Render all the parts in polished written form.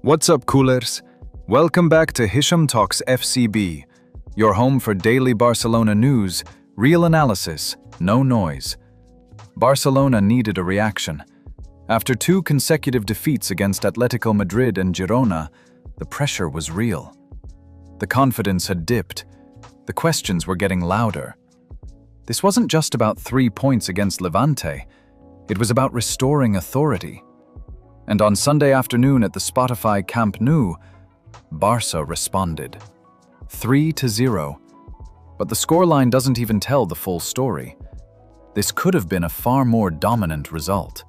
What's up, coolers? Welcome back to Hicham Talks FCB, your home for daily Barcelona news, real analysis, no noise. Barcelona needed a reaction. After two consecutive defeats against Atletico Madrid and Girona, the pressure was real. The confidence had dipped. The questions were getting louder. This wasn't just about 3 points against Levante. It was about restoring authority. And on Sunday afternoon at the Spotify Camp Nou, Barca responded. 3-0. But the scoreline doesn't even tell the full story. This could have been a far more dominant result.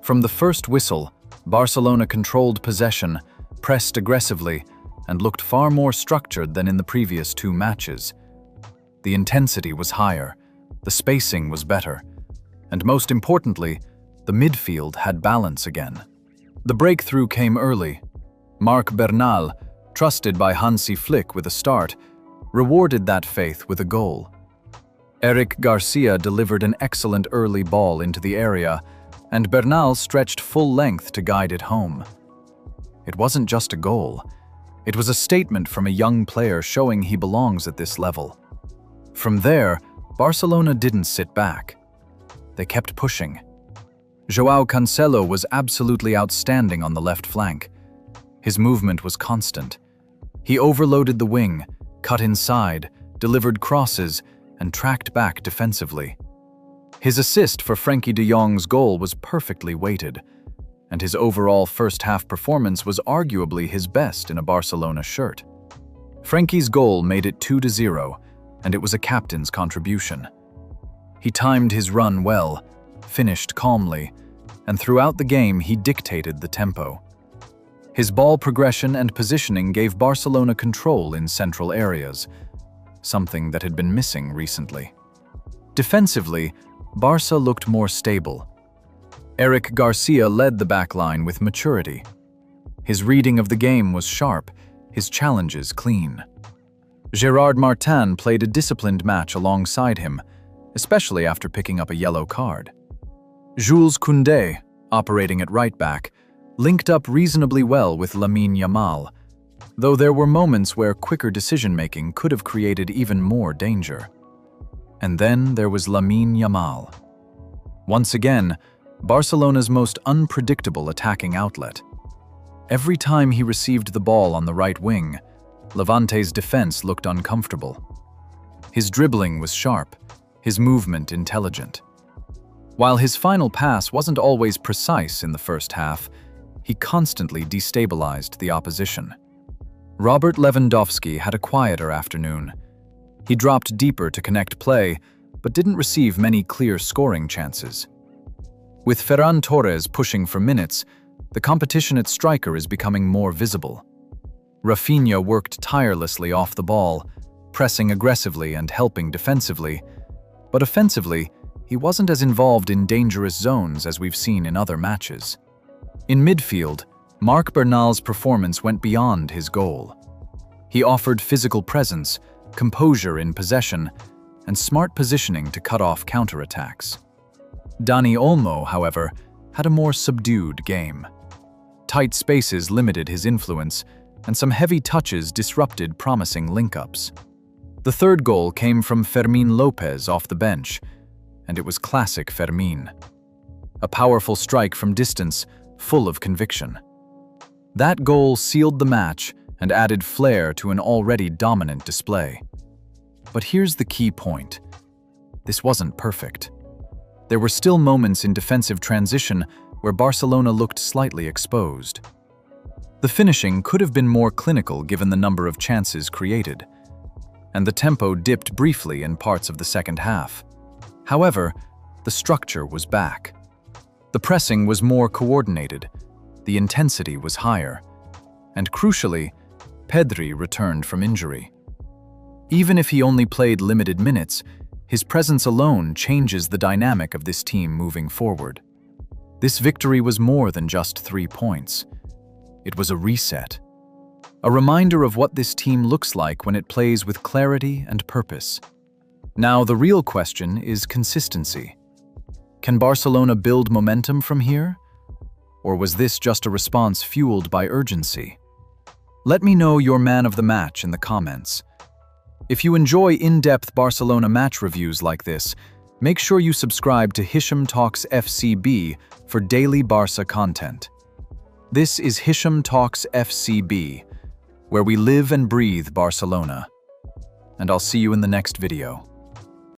From the first whistle, Barcelona controlled possession, pressed aggressively, and looked far more structured than in the previous two matches. The intensity was higher, the spacing was better, and most importantly, the midfield had balance again. The breakthrough came early. Marc Bernal, trusted by Hansi Flick with a start, rewarded that faith with a goal. Eric Garcia delivered an excellent early ball into the area, and Bernal stretched full length to guide it home. It wasn't just a goal. It was a statement from a young player showing he belongs at this level. From there, Barcelona didn't sit back. They kept pushing. João Cancelo was absolutely outstanding on the left flank. His movement was constant. He overloaded the wing, cut inside, delivered crosses, and tracked back defensively. His assist for Frenkie de Jong's goal was perfectly weighted, and his overall first-half performance was arguably his best in a Barcelona shirt. Frenkie's goal made it 2-0, and it was a captain's contribution. He timed his run well, finished calmly, and throughout the game he dictated the tempo. His ball progression and positioning gave Barcelona control in central areas, something that had been missing recently. Defensively, Barca looked more stable. Eric Garcia led the backline with maturity. His reading of the game was sharp, his challenges clean. Gerard Martin played a disciplined match alongside him, especially after picking up a yellow card. Jules Koundé, operating at right back, linked up reasonably well with Lamine Yamal, though there were moments where quicker decision-making could have created even more danger. And then there was Lamine Yamal. Once again, Barcelona's most unpredictable attacking outlet. Every time he received the ball on the right wing, Levante's defense looked uncomfortable. His dribbling was sharp, his movement intelligent. While his final pass wasn't always precise in the first half, he constantly destabilized the opposition. Robert Lewandowski had a quieter afternoon. He dropped deeper to connect play, but didn't receive many clear scoring chances. With Ferran Torres pushing for minutes, the competition at striker is becoming more visible. Rafinha worked tirelessly off the ball, pressing aggressively and helping defensively, but offensively, he wasn't as involved in dangerous zones as we've seen in other matches. In midfield, Marc Bernal's performance went beyond his goal. He offered physical presence, composure in possession, and smart positioning to cut off counterattacks. Dani Olmo, however, had a more subdued game. Tight spaces limited his influence, and some heavy touches disrupted promising link-ups. The third goal came from Fermín López off the bench, and it was classic Fermín. A powerful strike from distance, full of conviction. That goal sealed the match and added flair to an already dominant display. But here's the key point. This wasn't perfect. There were still moments in defensive transition where Barcelona looked slightly exposed. The finishing could have been more clinical given the number of chances created, and the tempo dipped briefly in parts of the second half. However, the structure was back. The pressing was more coordinated, the intensity was higher, and crucially, Pedri returned from injury. Even if he only played limited minutes, his presence alone changes the dynamic of this team moving forward. This victory was more than just 3 points. It was a reset. A reminder of what this team looks like when it plays with clarity and purpose. Now, the real question is consistency. Can Barcelona build momentum from here? Or was this just a response fueled by urgency? Let me know your man of the match in the comments. If you enjoy in-depth Barcelona match reviews like this, make sure you subscribe to Hicham Talks FCB for daily Barca content. This is Hicham Talks FCB, where we live and breathe Barcelona. And I'll see you in the next video.